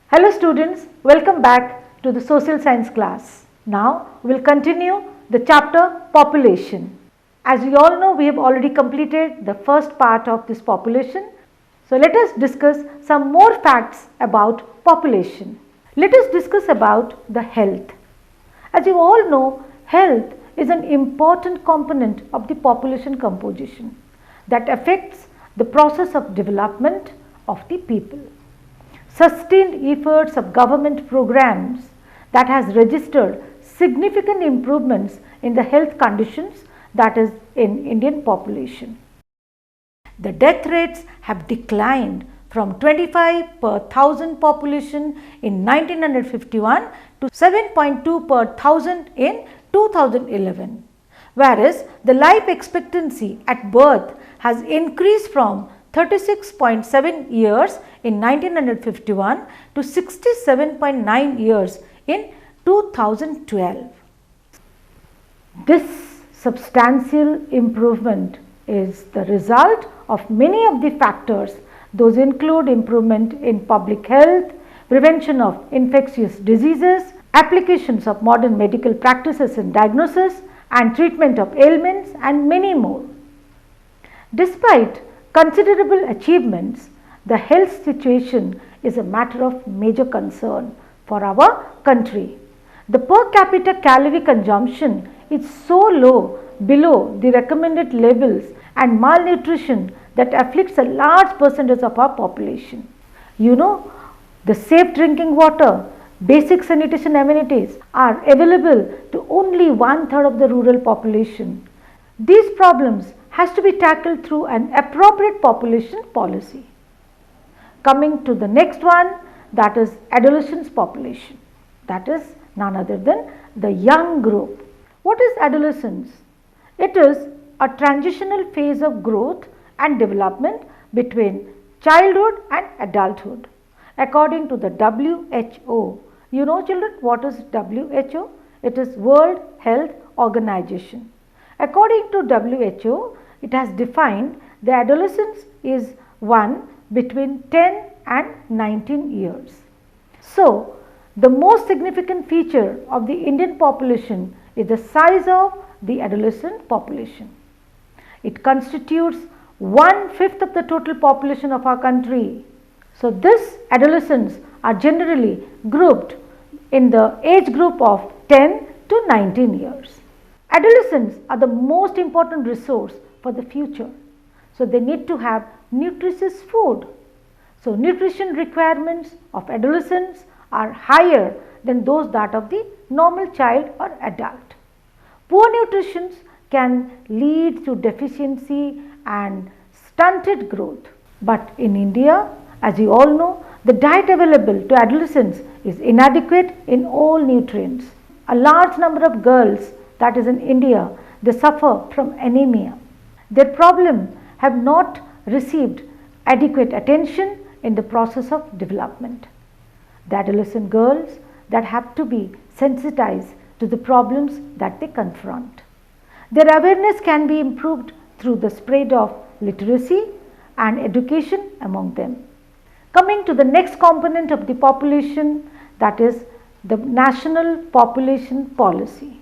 Hello students, welcome back to the social science class. Now we will continue the chapter population. As we all know, we have already completed the first part of this population. So let us discuss some more facts about population. Let us discuss about the health. As you all know, health is an important component of the population composition that affects the process of development of the people. Sustained efforts of government programs that has registered significant improvements in the health conditions that is in Indian population. The death rates have declined from 25 per thousand population in 1951 to 7.2 per thousand in 2011, whereas the life expectancy at birth has increased from 36.7 years in 1951 to 67.9 years in 2012. This substantial improvement is the result of many of the factors. Those include improvement in public health, prevention of infectious diseases, applications of modern medical practices in diagnosis and treatment of ailments, and many more. Despite considerable achievements, the health situation is a matter of major concern for our country. The per capita calorie consumption is so low below the recommended levels and malnutrition that afflicts a large percentage of our population. The safe drinking water, basic sanitation amenities are available to only 1/3 of the rural population. These problems has to be tackled through an appropriate population policy. Coming to the next one, that is adolescence population. That is none other than the young group. What is adolescence? It is a transitional phase of growth and development between childhood and adulthood. According to the WHO, children, what is WHO? It is World Health Organization. According to WHO, it has defined the adolescence is one between 10 and 19 years. So, the most significant feature of the Indian population is the size of the adolescent population. It constitutes 1/5 of the total population of our country. So, these adolescents are generally grouped in the age group of 10 to 19 years. Adolescents are the most important resource for the future. So, they need to have nutritious food. So, nutrition requirements of adolescents are higher than those that of the normal child or adult. Poor nutrition can lead to deficiency and stunted growth. But in India, as you all know, the diet available to adolescents is inadequate in all nutrients. A large number of girls, that is in India, they suffer from anemia. Their problem have not received adequate attention in the process of development. The adolescent girls that have to be sensitized to the problems that they confront. Their awareness can be improved through the spread of literacy and education among them. Coming to the next component of the population, that is the national population policy.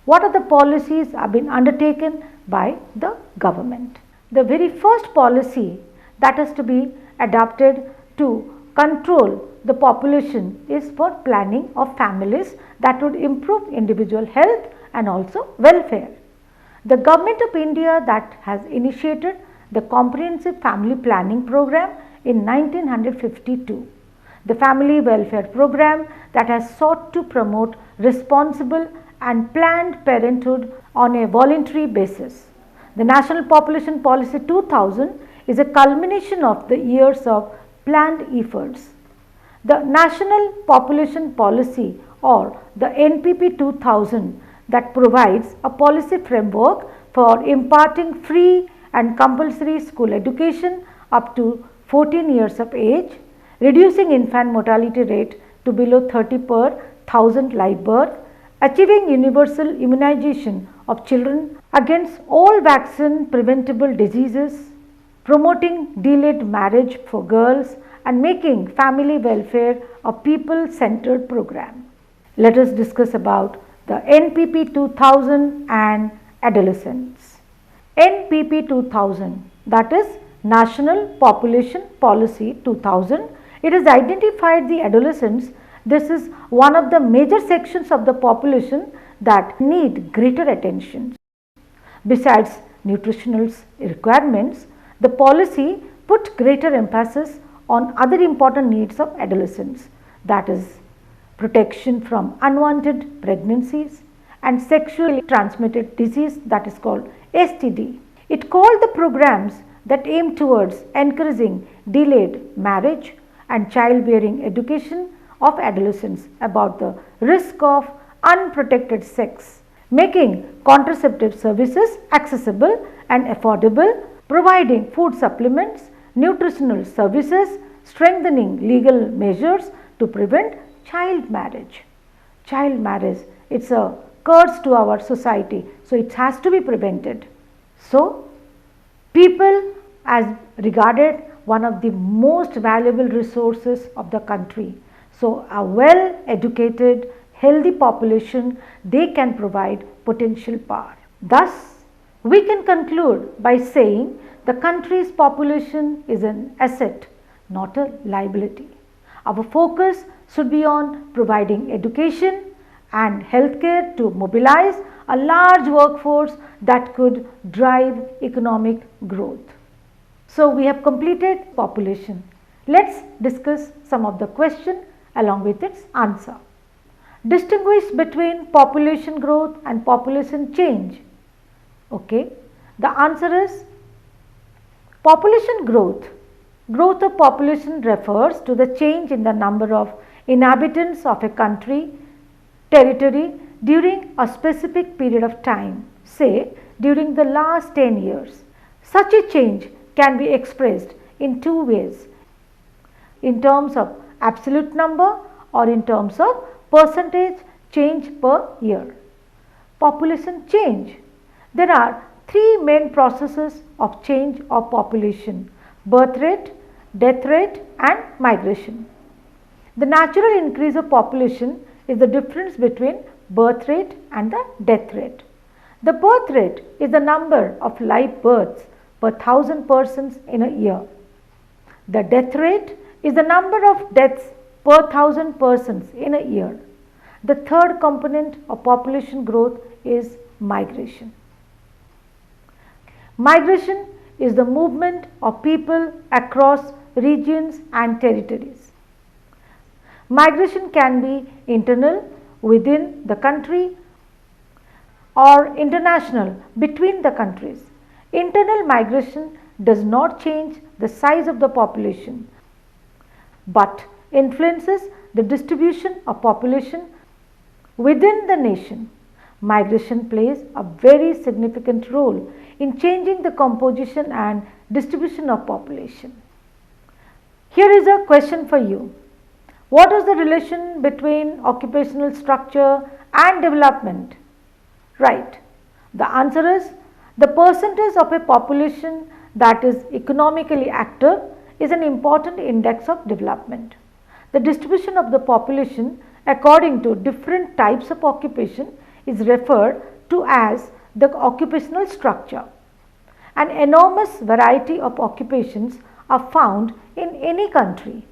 What are the policies have been undertaken by the government? The very first policy that is to be adopted to control the population is for planning of families that would improve individual health and also welfare. The Government of India that has initiated the Comprehensive Family Planning Program in 1952. The Family Welfare Program that has sought to promote responsible and planned parenthood on a voluntary basis. The National Population Policy 2000 is a culmination of the years of planned efforts. The National Population Policy or the NPP 2000 that provides a policy framework for imparting free and compulsory school education up to 14 years of age, reducing infant mortality rate to below 30 per 1000 live birth, achieving universal immunization of children against all vaccine preventable diseases, promoting delayed marriage for girls and making family welfare a people-centered program. Let us discuss about the NPP 2000 and adolescents. NPP 2000, that is National Population Policy 2000, it has identified the adolescents. This is one of the major sections of the population that need greater attention. Besides nutritional requirements, the policy put greater emphasis on other important needs of adolescents, that is protection from unwanted pregnancies and sexually transmitted disease, that is called STD. It called the programs that aim towards encouraging delayed marriage and childbearing education of adolescents about the risk of unprotected sex, making contraceptive services accessible and affordable, providing food supplements, nutritional services, strengthening legal measures to prevent child marriage. Child marriage, it's a curse to our society, so it has to be prevented. So, people as regarded one of the most valuable resources of the country. So, a well educated, healthy population, they can provide potential power. Thus, we can conclude by saying the country's population is an asset, not a liability. Our focus should be on providing education and healthcare to mobilize a large workforce that could drive economic growth. So, we have completed population. Let's discuss some of the question along with its answer. Distinguish between population growth and population change. Okay, the answer is population growth. Growth of population refers to the change in the number of inhabitants of a country, territory during a specific period of time, say during the last 10 years. Such a change can be expressed in two ways, in terms of absolute number or in terms of percentage change per year. Population change. There are three main processes of change of population: birth rate, death rate and migration. The natural increase of population is the difference between birth rate and the death rate. The birth rate is the number of live births per 1,000 persons in a year. The death rate is the number of deaths per 1,000 persons in a year. The third component of population growth is migration. Migration is the movement of people across regions and territories. Migration can be internal within the country or international between the countries. Internal migration does not change the size of the population but influences the distribution of population within the nation. Migration plays a very significant role in changing the composition and distribution of population. Here is a question for you. What is the relation between occupational structure and development? Right. The answer is the percentage of a population that is economically active is an important index of development. The distribution of the population according to different types of occupation is referred to as the occupational structure. An enormous variety of occupations are found in any country.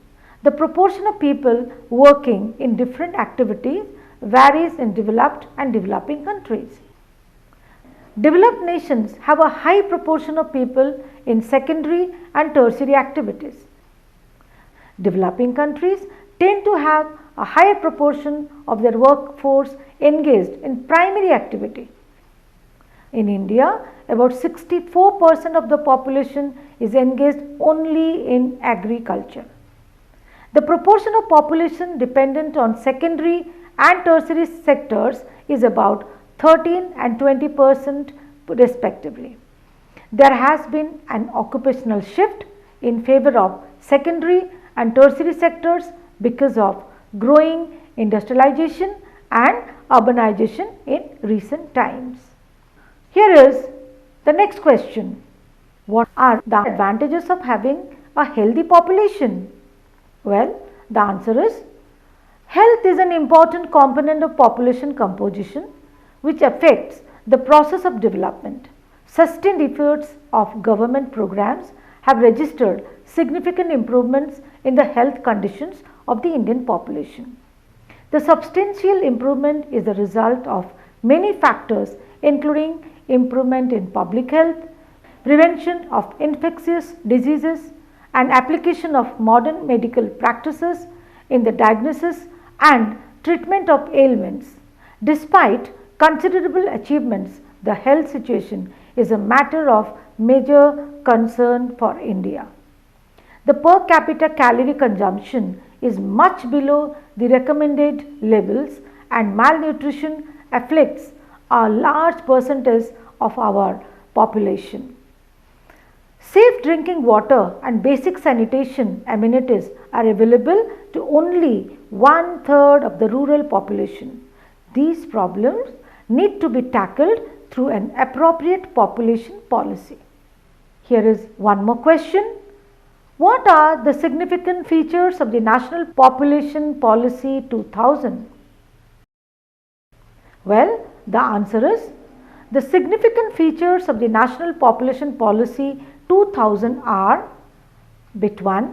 The proportion of people working in different activities varies in developed and developing countries. Developed nations have a high proportion of people in secondary and tertiary activities. Developing countries tend to have a higher proportion of their workforce engaged in primary activity. In India, about 64% of the population is engaged only in agriculture. The proportion of population dependent on secondary and tertiary sectors is about 13 and 20% respectively. There has been an occupational shift in favor of secondary and tertiary sectors because of growing industrialization and urbanization in recent times. Here is the next question. What are the advantages of having a healthy population? Well, the answer is health is an important component of population composition which affects the process of development. Sustained efforts of government programs have registered significant improvements in the health conditions of the Indian population. The substantial improvement is the result of many factors including improvement in public health, prevention of infectious diseases, and application of modern medical practices in the diagnosis and treatment of ailments. Despite considerable achievements, the health situation is a matter of major concern for India. The per capita calorie consumption is much below the recommended levels, and malnutrition afflicts a large percentage of our population. Safe drinking water and basic sanitation amenities are available to only 1/3 of the rural population. These problems need to be tackled through an appropriate population policy. Here is one more question. What are the significant features of the National Population Policy 2000? Well, the answer is the significant features of the National Population Policy 2000 are: Bit 1.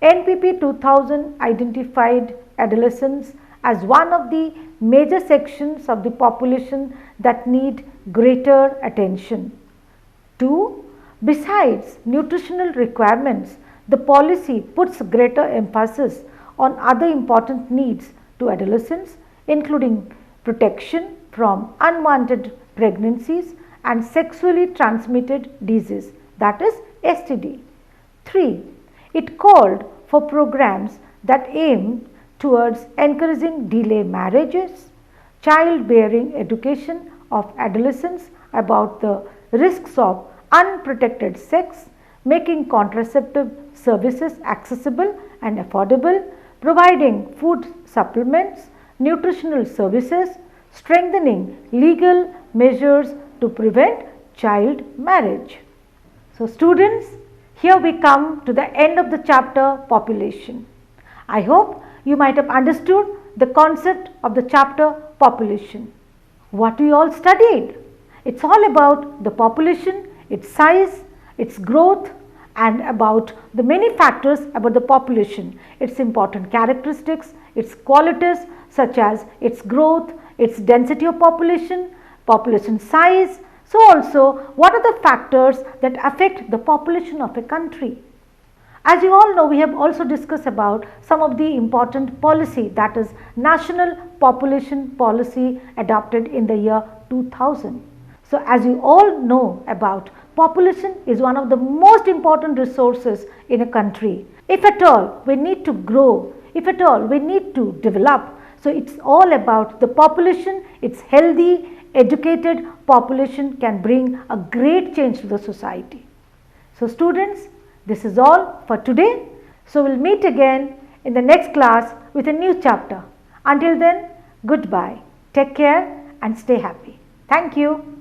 NPP 2000 identified adolescents as one of the major sections of the population that need greater attention. 2. Besides nutritional requirements, the policy puts greater emphasis on other important needs to adolescents, including protection from unwanted pregnancies and sexually transmitted disease, that is STD. 3. It called for programs that aim towards encouraging delay marriages, childbearing education of adolescents about the risks of unprotected sex, making contraceptive services accessible and affordable, providing food supplements, nutritional services, strengthening legal measures to prevent child marriage. So students, here we come to the end of the chapter population. I hope you might have understood the concept of the chapter population. What we all studied? It's all about the population, its size, its growth, and about the many factors about the population, its important characteristics, its qualities such as its growth, its density of population, population size. So also what are the factors that affect the population of a country. As you all know, we have also discussed about some of the important policy, that is National Population Policy adopted in the year 2000. So as you all know about, population is one of the most important resources in a country. If at all we need to grow, if at all we need to develop, so it's all about the population. It's healthy, educated population can bring a great change to the society. So students, this is all for today. So we'll meet again in the next class with a new chapter. Until then, goodbye. Take care and stay happy. Thank you.